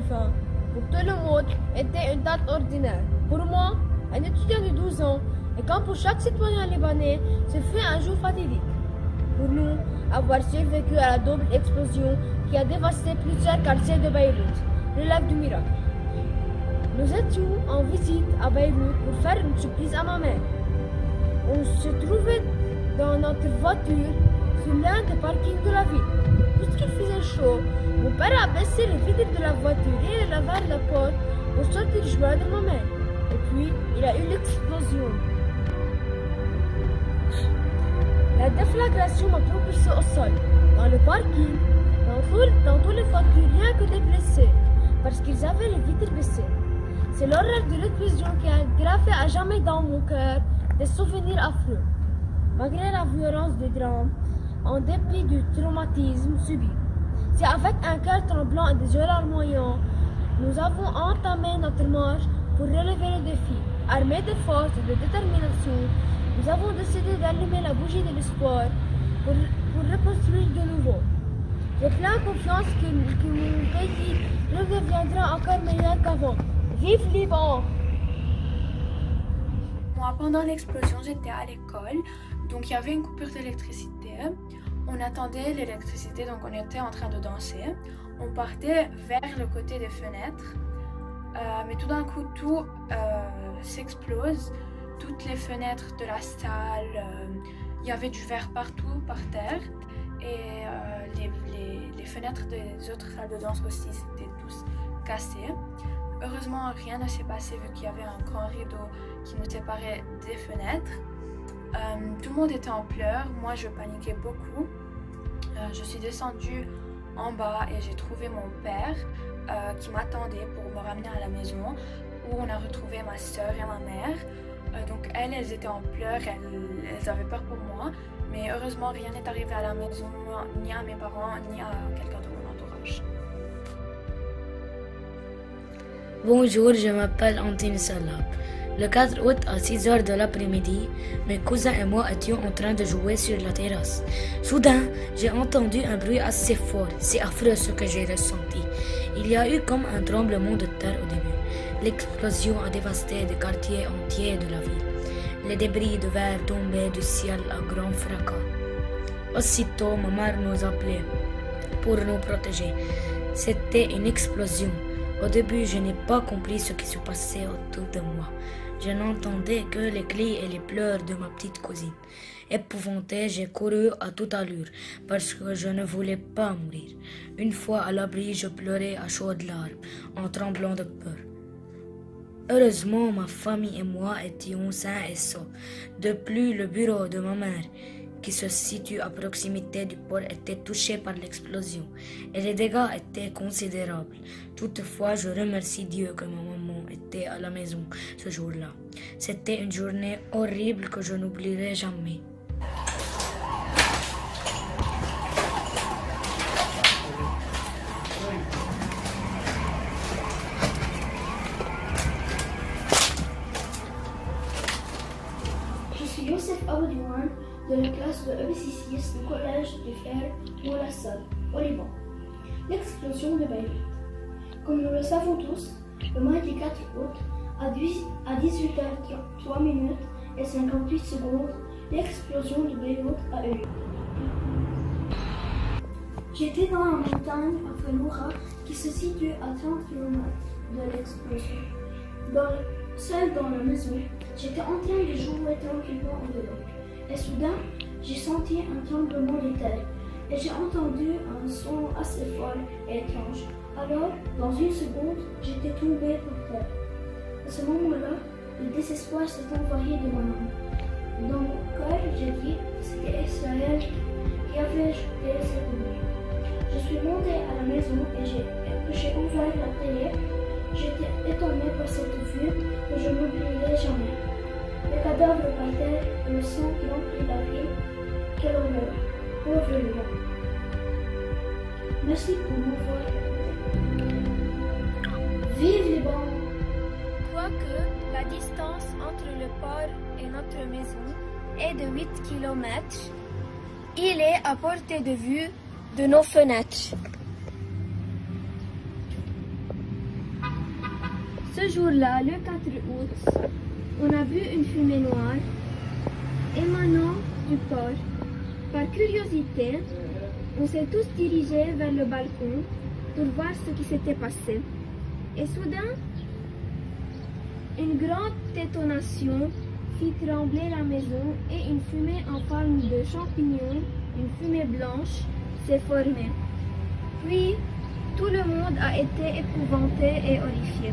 fin. Pour tout le monde, était une date ordinaire. Pour moi, un étudiant de 12 ans, et comme pour chaque citoyen libanais, ce fut un jour fatidique. Pour nous, avoir survécu à la double explosion qui a dévasté plusieurs quartiers de Beyrouth, relève du miracle. Nous étions en visite à Beyrouth pour faire une surprise à ma mère. On se trouvait dans notre voiture sur l'un des parkings de la ville. Puisqu'il faisait chaud, mon père a baissé les vitres de la voiture et il a ouvert la porte pour sortir joindre ma mère. Et puis, il a eu l'explosion. La déflagration m'a propulsé au sol, dans le parking, dans toutes les voitures, rien que des blessés, parce qu'ils avaient les vitres baissées. C'est l'horreur de l'explosion qui a gravé à jamais dans mon cœur des souvenirs affreux. Malgré la violence des drames, en dépit du traumatisme subi, c'est avec un cœur tremblant et des yeux larmoyants, nous avons entamé notre marche pour relever le défi. Armés de force et de détermination, nous avons décidé d'allumer la bougie de l'espoir pour reconstruire de nouveau. J'ai plein confiance que mon pays redeviendra encore meilleur qu'avant. Vive Liban! Moi, pendant l'explosion, j'étais à l'école, donc il y avait une coupure d'électricité. On attendait l'électricité, donc on était en train de danser. On partait vers le côté des fenêtres, mais tout d'un coup, tout s'explose. Toutes les fenêtres de la salle, il y avait du verre partout par terre. Et les fenêtres des autres salles de danse aussi, c'était tous cassées. Heureusement, rien ne s'est passé vu qu'il y avait un grand rideau qui nous séparait des fenêtres. Tout le monde était en pleurs, moi je paniquais beaucoup. Je suis descendue en bas et j'ai trouvé mon père qui m'attendait pour me ramener à la maison où on a retrouvé ma soeur et ma mère. Donc elles étaient en pleurs, elles avaient peur pour moi, mais heureusement rien n'est arrivé à la maison, ni à mes parents, ni à quelqu'un de mon entourage. Bonjour, je m'appelle Antine Salab. Le 4 août à 6 h de l'après-midi, mes cousins et moi étions en train de jouer sur la terrasse. Soudain, j'ai entendu un bruit assez fort. C'est affreux ce que j'ai ressenti. Il y a eu comme un tremblement de terre au début. L'explosion a dévasté des quartiers entiers de la ville. Les débris de verre tombaient du ciel à grand fracas. Aussitôt, ma mère nous appelait pour nous protéger. C'était une explosion. Au début, je n'ai pas compris ce qui se passait autour de moi. Je n'entendais que les cris et les pleurs de ma petite cousine. Épouvantée, j'ai couru à toute allure parce que je ne voulais pas mourir. Une fois à l'abri, je pleurais à chaudes larmes en tremblant de peur. Heureusement, ma famille et moi étions sains et saufs. De plus, le bureau de ma mère, qui se situe à proximité du port, était touché par l'explosion et les dégâts étaient considérables. Toutefois, je remercie Dieu que ma maman était à la maison ce jour-là. C'était une journée horrible que je n'oublierai jamais. Je suis Youssef Aoudouane de la classe de EB6 du collège du frère Moulassal, au Liban. L'explosion de Beyrouth. Comme nous le savons tous, le mardi 4 août, à 18h03 et 58 secondes, l'explosion de Beyrouth a eu lieu. J'étais dans la montagne à Fenoura qui se situe à 30 km de l'explosion. Seule dans la maison, j'étais en train de jouer tranquillement en dehors. Et soudain, j'ai senti un tremblement de terre et j'ai entendu un son assez fort et étrange. Alors, dans une seconde, j'étais tombée par terre. À ce moment-là, le désespoir s'est envahi de mon âme. Dans mon cœur, j'ai dit que c'était Israël qui avait jeté cette nuit. Je suis montée à la maison et j'ai ouvert la télé. J'étais étonnée par cette vue que je n'oublierai jamais. Les cadavres par terre et le sang qui emplit la ville. Quelle horreur! Pauvre Liban! Merci pour m'avoir écouté. Vive Liban! Quoique la distance entre le port et notre maison est de 8 km, il est à portée de vue de nos fenêtres. Ce jour-là, le 4 août, on a vu une fumée noire émanant du port. Par curiosité, on s'est tous dirigés vers le balcon pour voir ce qui s'était passé. Et soudain, une grande détonation fit trembler la maison et une fumée en forme de champignon, une fumée blanche, s'est formée. Puis, tout le monde a été épouvanté et horrifié.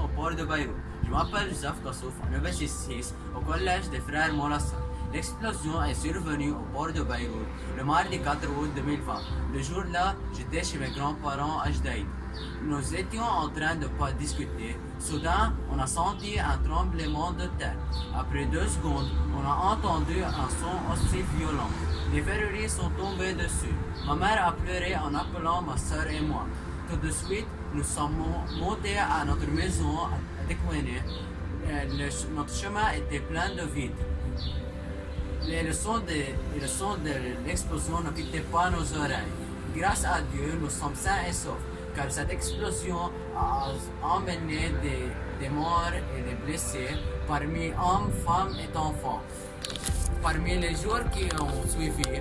Au port de Beyrouth. Je m'appelle Joseph Kassouf, en 96 au collège des frères Molassa. L'explosion est survenue au port de Beyrouth le mardi 4 août 2020. Le jour-là, j'étais chez mes grands-parents à Jdeïd. Nous étions en train de pas discuter. Soudain, on a senti un tremblement de terre. Après 2 secondes, on a entendu un son aussi violent. Les verreries sont tombées dessus. Ma mère a pleuré en appelant ma soeur et moi. Tout de suite, nous sommes montés à notre maison à Tekouéné. Notre chemin était plein de vide. Le son de l'explosion ne quittait pas nos oreilles. Grâce à Dieu, nous sommes sains et saufs, car cette explosion a emmené des morts et des blessés parmi hommes, femmes et enfants. Parmi les jours qui ont suivi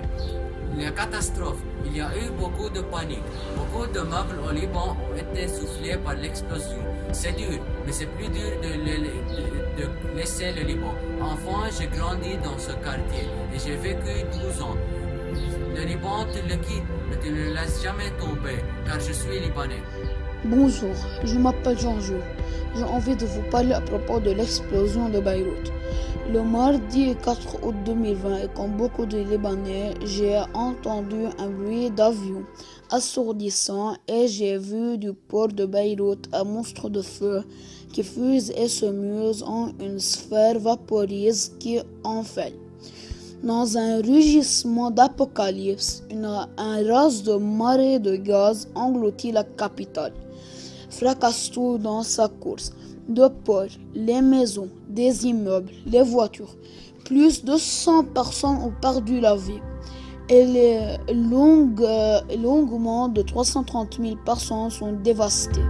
la catastrophe, il y a eu beaucoup de panique. Beaucoup de meubles au Liban ont été soufflés par l'explosion. C'est dur, mais c'est plus dur de laisser le Liban. Enfant, j'ai grandi dans ce quartier et j'ai vécu 12 ans. Le Liban, tu le quittes, mais tu ne le laisses jamais tomber, car je suis libanais. Bonjour, je m'appelle Jean-Jo. J'ai envie de vous parler à propos de l'explosion de Beyrouth. Le mardi 4 août 2020, et comme beaucoup de Libanais, j'ai entendu un bruit d'avion assourdissant et j'ai vu du port de Beyrouth un monstre de feu qui fuse et se muse en une sphère vaporeuse qui enfle. Dans un rugissement d'apocalypse, un raz de marée de gaz engloutit la capitale, fracasse tout dans sa course. De ports, les maisons, des immeubles, les voitures. Plus de 100 personnes ont perdu la vie. Et les longuement de 330 000 personnes sont dévastées.